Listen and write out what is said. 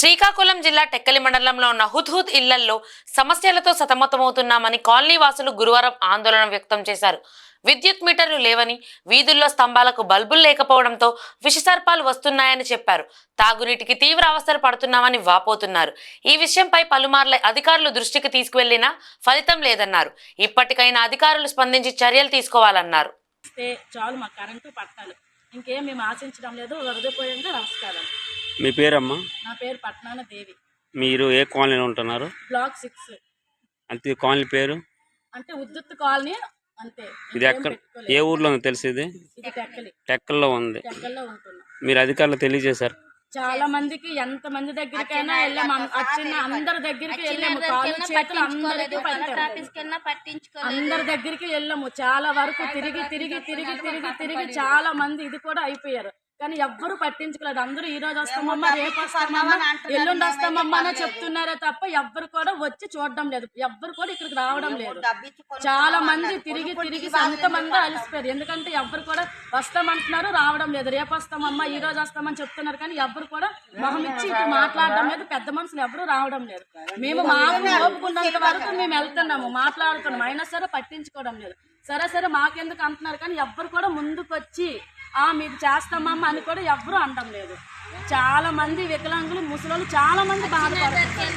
శ్రీకాకుళం జిల్లా టెక్కలి మండలంలో ఉన్న హుద్హుద్ ఇళ్లల్లో సమస్యలతో సతమతమవుతున్నామని కాలనీ వాసులు గురువారం ఆందోళన వ్యక్తం చేశారు. విద్యుత్ మీటర్లు లేవని, వీధుల్లో స్తంభాలకు బల్బులు లేకపోవడంతో విషసర్పాలు వస్తున్నాయని చెప్పారు. తాగునీటికి తీవ్ర అవస్థలు పడుతున్నామని వాపోతున్నారు. ఈ విషయంపై పలుమార్లు అధికారులు దృష్టికి తీసుకువెళ్లినా ఫలితం లేదన్నారు. ఇప్పటికైనా అధికారులు స్పందించి చర్యలు తీసుకోవాలన్నారు. చాలు మా కరెంటు పట్టాలి, ఇంకేం మేము ఆశించడం లేదు. హృదయపూర్వకంగా నమస్కారం. మీ పేరమ్మా? నా పేరు పట్నాన దేవి. మీరు ఏ కాలనీలో ఉంటున్నారు? బ్లాక్ 6. అంతే కాలనీ పేరు అంటే ఉద్దుత్ కాలనీ అంతే. ఇది ఎక్కడ, ఏ ఊర్లో ఉంది తెలిసి? ఇది టెక్కల్లో ఉంది. టెక్కల్లో ఉంటున్నాం. మీరు అధికారులు తెలియజేశారు? చాలా మందికి, ఎంత మంది దగ్గరికైనా వెళ్ళాము, వచ్చిన అందరి దగ్గరికి వెళ్ళాము, కాలు చేతులు అందరికి అందరి దగ్గరికి వెళ్ళాము. చాలా వరకు తిరిగి తిరిగి తిరిగి తిరిగి తిరిగి చాలా మంది ఇది కూడా అయిపోయారు, కానీ ఎవ్వరు పట్టించుకోలేదు. అందరూ ఈ రోజు వస్తామమ్మా, రేపు వస్తామమ్మా, ఎల్లుండి వస్తామమ్మా అని చెప్తున్నారే తప్ప ఎవ్వరు కూడా వచ్చి చూడడం లేదు. ఎవ్వరు కూడా ఇక్కడికి రావడం లేదు. చాలా మంది తిరిగి తిరిగి అంతమంది అలసిపోయారు. ఎందుకంటే ఎవ్వరు కూడా వస్తామంటున్నారు, రావడం లేదు. రేపు వస్తామమ్మా, ఈ రోజు వస్తామని చెప్తున్నారు, కానీ ఎవ్వరు కూడా మొహం ఇచ్చి ఇటు మాట్లాడడం లేదు. పెద్ద మనుషులు ఎవరు రావడం లేదు. మేము మాకు ఓపుకున్నంత వరకు మేము వెళ్తున్నాము, మాట్లాడుతున్నాము, అయినా సరే పట్టించుకోవడం లేదు. సరే మాకెందుకు అంటున్నారు, కానీ ఎవ్వరు కూడా ముందుకు వచ్చి మీకు చేస్తామమ్మా అని కూడా ఎవ్వరూ అనడం లేదు. చాలా మంది వికలాంగులు, ముసలోళ్ళు చాలా మంది బాధపడుతున్నారు.